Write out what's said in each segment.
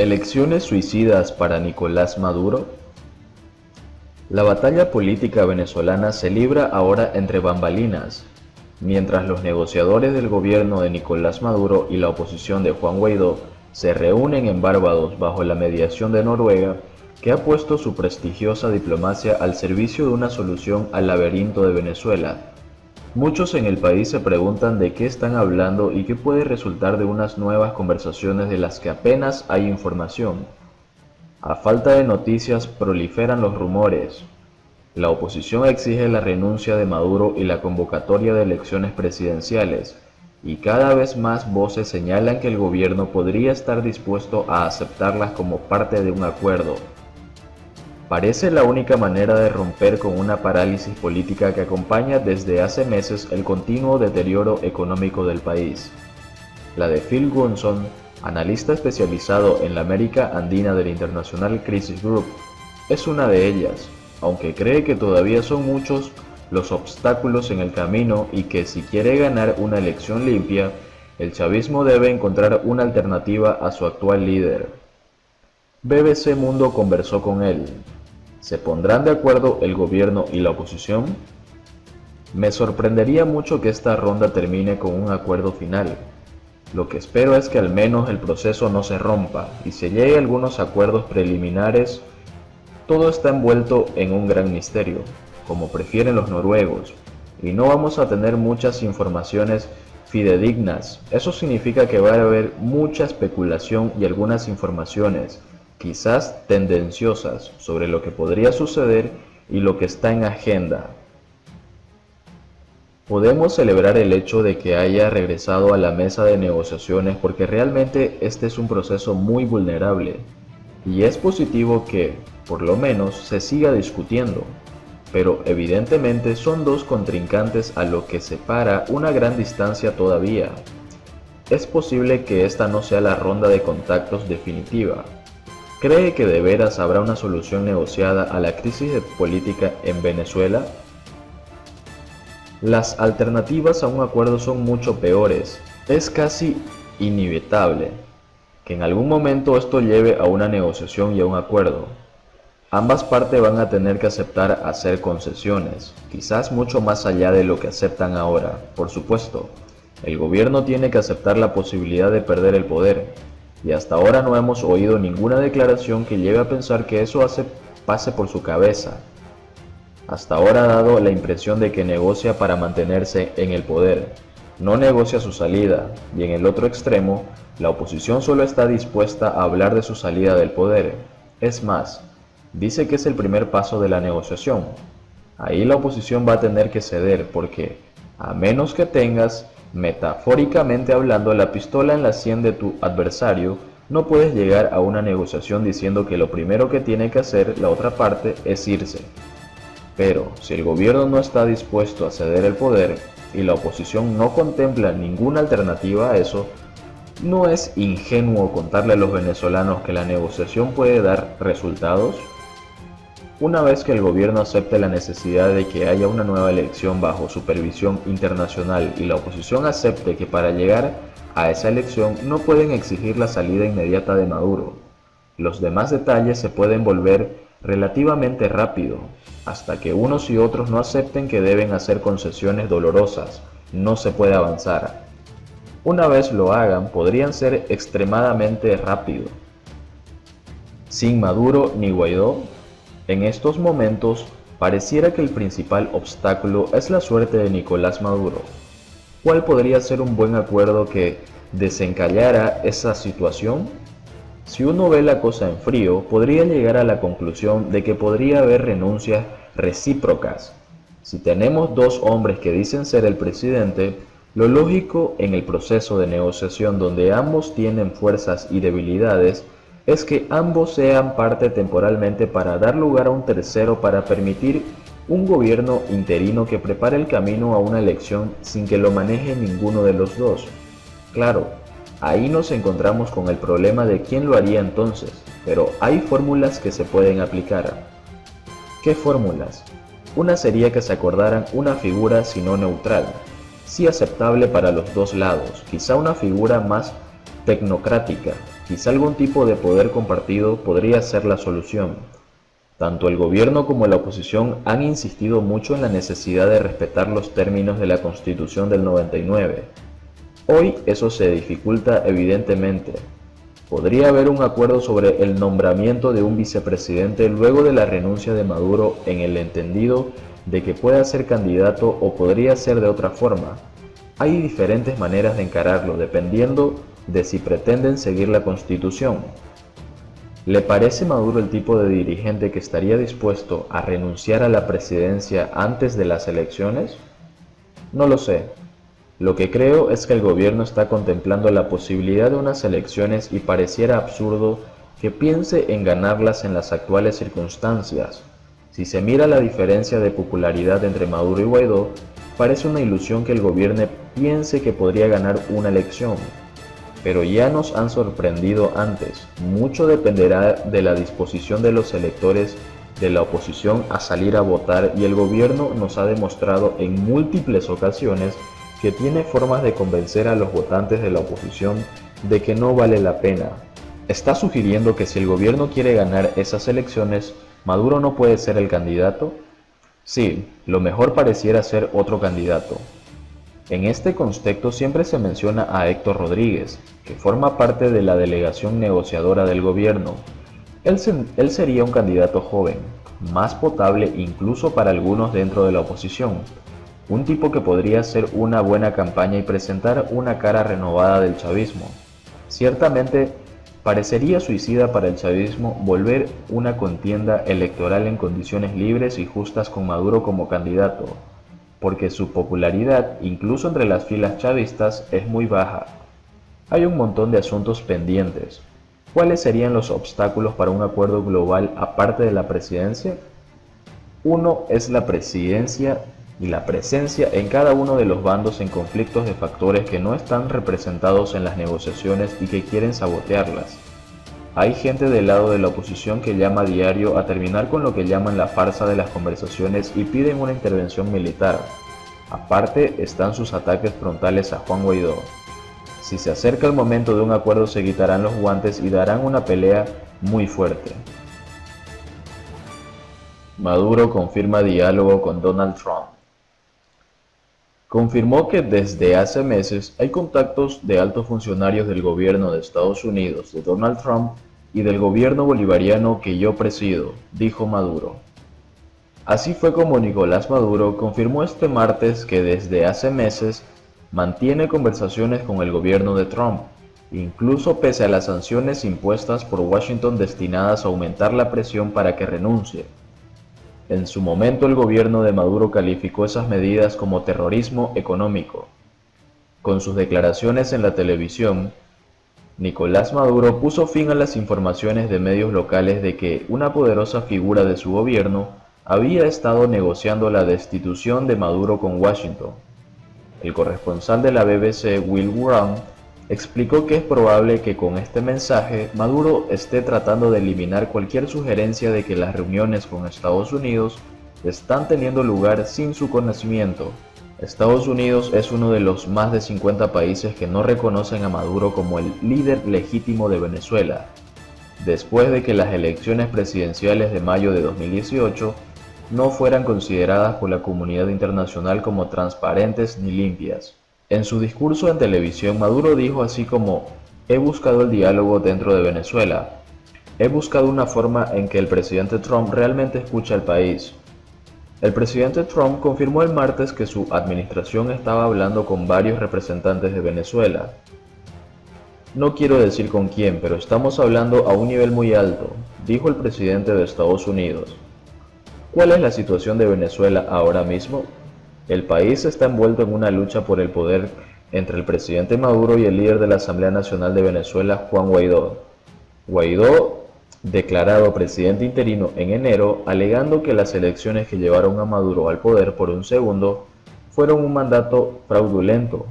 ¿Elecciones suicidas para Nicolás Maduro? La batalla política venezolana se libra ahora entre bambalinas, mientras los negociadores del gobierno de Nicolás Maduro y la oposición de Juan Guaidó se reúnen en Barbados bajo la mediación de Noruega, que ha puesto su prestigiosa diplomacia al servicio de una solución al laberinto de Venezuela. Muchos en el país se preguntan de qué están hablando y qué puede resultar de unas nuevas conversaciones de las que apenas hay información. A falta de noticias proliferan los rumores. La oposición exige la renuncia de Maduro y la convocatoria de elecciones presidenciales, y cada vez más voces señalan que el gobierno podría estar dispuesto a aceptarlas como parte de un acuerdo. Parece la única manera de romper con una parálisis política que acompaña desde hace meses el continuo deterioro económico del país. La de Phil Gunson, analista especializado en la América Andina del International Crisis Group, es una de ellas, aunque cree que todavía son muchos los obstáculos en el camino y que si quiere ganar una elección limpia, el chavismo debe encontrar una alternativa a su actual líder. BBC Mundo conversó con él. ¿Se pondrán de acuerdo el gobierno y la oposición? Me sorprendería mucho que esta ronda termine con un acuerdo final. Lo que espero es que al menos el proceso no se rompa y se llegue a algunos acuerdos preliminares. Todo está envuelto en un gran misterio, como prefieren los noruegos, y no vamos a tener muchas informaciones fidedignas. Eso significa que va a haber mucha especulación y algunas informaciones, quizás tendenciosas, sobre lo que podría suceder y lo que está en agenda. Podemos celebrar el hecho de que haya regresado a la mesa de negociaciones porque realmente este es un proceso muy vulnerable, y es positivo que, por lo menos, se siga discutiendo, pero evidentemente son dos contrincantes a lo que separa una gran distancia todavía. Es posible que esta no sea la ronda de contactos definitiva. ¿Cree que de veras habrá una solución negociada a la crisis política en Venezuela? Las alternativas a un acuerdo son mucho peores. Es casi inevitable que en algún momento esto lleve a una negociación y a un acuerdo. Ambas partes van a tener que aceptar hacer concesiones, quizás mucho más allá de lo que aceptan ahora. Por supuesto, el gobierno tiene que aceptar la posibilidad de perder el poder, y hasta ahora no hemos oído ninguna declaración que lleve a pensar que eso pase por su cabeza. Hasta ahora ha dado la impresión de que negocia para mantenerse en el poder, no negocia su salida, y en el otro extremo, la oposición solo está dispuesta a hablar de su salida del poder. Es más, dice que es el primer paso de la negociación. Ahí la oposición va a tener que ceder porque, a menos que tengas, metafóricamente hablando, la pistola en la sien de tu adversario, no puedes llegar a una negociación diciendo que lo primero que tiene que hacer la otra parte es irse. Pero si el gobierno no está dispuesto a ceder el poder y la oposición no contempla ninguna alternativa a eso, ¿no es ingenuo contarle a los venezolanos que la negociación puede dar resultados? Una vez que el gobierno acepte la necesidad de que haya una nueva elección bajo supervisión internacional y la oposición acepte que para llegar a esa elección no pueden exigir la salida inmediata de Maduro, los demás detalles se pueden volver relativamente rápido, hasta que unos y otros no acepten que deben hacer concesiones dolorosas, no se puede avanzar. Una vez lo hagan, podrían ser extremadamente rápido. Sin Maduro ni Guaidó, en estos momentos pareciera que el principal obstáculo es la suerte de Nicolás Maduro. ¿Cuál podría ser un buen acuerdo que desencallara esa situación? Si uno ve la cosa en frío, podría llegar a la conclusión de que podría haber renuncias recíprocas. Si tenemos dos hombres que dicen ser el presidente, lo lógico en el proceso de negociación donde ambos tienen fuerzas y debilidades es que ambos sean parte temporalmente para dar lugar a un tercero para permitir un gobierno interino que prepare el camino a una elección sin que lo maneje ninguno de los dos. Claro, ahí nos encontramos con el problema de quién lo haría entonces, pero hay fórmulas que se pueden aplicar. ¿Qué fórmulas? Una sería que se acordaran una figura si no neutral, sí aceptable para los dos lados, quizá una figura más tecnocrática. Quizá algún tipo de poder compartido podría ser la solución. Tanto el gobierno como la oposición han insistido mucho en la necesidad de respetar los términos de la Constitución del 99. Hoy eso se dificulta evidentemente. Podría haber un acuerdo sobre el nombramiento de un vicepresidente luego de la renuncia de Maduro, en el entendido de que pueda ser candidato o podría ser de otra forma. Hay diferentes maneras de encararlo dependiendo de si pretenden seguir la Constitución. ¿Le parece Maduro el tipo de dirigente que estaría dispuesto a renunciar a la presidencia antes de las elecciones? No lo sé. Lo que creo es que el gobierno está contemplando la posibilidad de unas elecciones y pareciera absurdo que piense en ganarlas en las actuales circunstancias. Si se mira la diferencia de popularidad entre Maduro y Guaidó, parece una ilusión que el gobierno piense que podría ganar una elección. Pero ya nos han sorprendido antes. Mucho dependerá de la disposición de los electores de la oposición a salir a votar y el gobierno nos ha demostrado en múltiples ocasiones que tiene formas de convencer a los votantes de la oposición de que no vale la pena. ¿Está sugiriendo que si el gobierno quiere ganar esas elecciones, Maduro no puede ser el candidato? Sí, lo mejor pareciera ser otro candidato. En este contexto siempre se menciona a Héctor Rodríguez, que forma parte de la delegación negociadora del gobierno. Él sería un candidato joven, más potable incluso para algunos dentro de la oposición. Un tipo que podría hacer una buena campaña y presentar una cara renovada del chavismo. Ciertamente, parecería suicida para el chavismo volver una contienda electoral en condiciones libres y justas con Maduro como candidato, porque su popularidad, incluso entre las filas chavistas, es muy baja. Hay un montón de asuntos pendientes. ¿Cuáles serían los obstáculos para un acuerdo global aparte de la presidencia? Uno es la presidencia y la presencia en cada uno de los bandos en conflictos de factores que no están representados en las negociaciones y que quieren sabotearlas. Hay gente del lado de la oposición que llama a diario a terminar con lo que llaman la farsa de las conversaciones y piden una intervención militar. Aparte están sus ataques frontales a Juan Guaidó. Si se acerca el momento de un acuerdo se quitarán los guantes y darán una pelea muy fuerte. Maduro confirma diálogo con Donald Trump. Confirmó que desde hace meses hay contactos de altos funcionarios del gobierno de Estados Unidos, de Donald Trump, y del gobierno bolivariano que yo presido, dijo Maduro. Así fue como Nicolás Maduro confirmó este martes que desde hace meses mantiene conversaciones con el gobierno de Trump, incluso pese a las sanciones impuestas por Washington destinadas a aumentar la presión para que renuncie. En su momento el gobierno de Maduro calificó esas medidas como terrorismo económico. Con sus declaraciones en la televisión, Nicolás Maduro puso fin a las informaciones de medios locales de que una poderosa figura de su gobierno había estado negociando la destitución de Maduro con Washington. El corresponsal de la BBC, Will Graham, explicó que es probable que con este mensaje Maduro esté tratando de eliminar cualquier sugerencia de que las reuniones con Estados Unidos están teniendo lugar sin su conocimiento. Estados Unidos es uno de los más de 50 países que no reconocen a Maduro como el líder legítimo de Venezuela, después de que las elecciones presidenciales de mayo de 2018 no fueran consideradas por la comunidad internacional como transparentes ni limpias. En su discurso en televisión, Maduro dijo así como: he buscado el diálogo dentro de Venezuela. He buscado una forma en que el presidente Trump realmente escuche al país. El presidente Trump confirmó el martes que su administración estaba hablando con varios representantes de Venezuela. No quiero decir con quién, pero estamos hablando a un nivel muy alto, dijo el presidente de Estados Unidos. ¿Cuál es la situación de Venezuela ahora mismo? El país está envuelto en una lucha por el poder entre el presidente Maduro y el líder de la Asamblea Nacional de Venezuela, Juan Guaidó. Guaidó, declarado presidente interino en enero, alegando que las elecciones que llevaron a Maduro al poder por un segundo fueron un mandato fraudulento.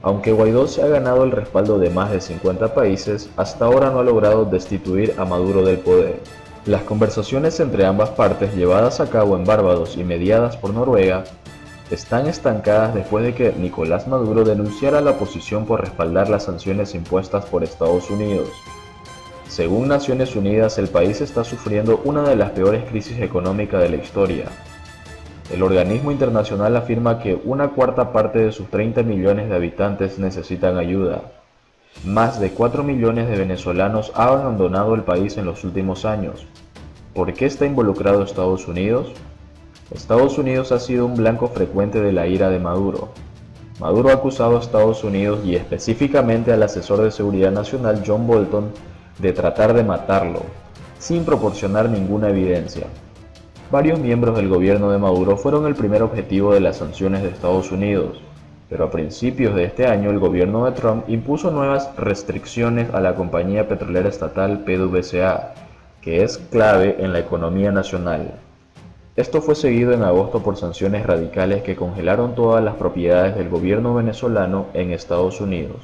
Aunque Guaidó se ha ganado el respaldo de más de 50 países, hasta ahora no ha logrado destituir a Maduro del poder. Las conversaciones entre ambas partes, llevadas a cabo en Barbados y mediadas por Noruega, están estancadas después de que Nicolás Maduro denunciara a la oposición por respaldar las sanciones impuestas por Estados Unidos. Según Naciones Unidas, el país está sufriendo una de las peores crisis económicas de la historia. El organismo internacional afirma que una cuarta parte de sus 30 millones de habitantes necesitan ayuda. Más de 4 millones de venezolanos han abandonado el país en los últimos años. ¿Por qué está involucrado Estados Unidos? Estados Unidos ha sido un blanco frecuente de la ira de Maduro. Maduro ha acusado a Estados Unidos y específicamente al asesor de seguridad nacional John Bolton de tratar de matarlo, sin proporcionar ninguna evidencia. Varios miembros del gobierno de Maduro fueron el primer objetivo de las sanciones de Estados Unidos, pero a principios de este año el gobierno de Trump impuso nuevas restricciones a la compañía petrolera estatal PDVSA, que es clave en la economía nacional. Esto fue seguido en agosto por sanciones radicales que congelaron todas las propiedades del gobierno venezolano en Estados Unidos.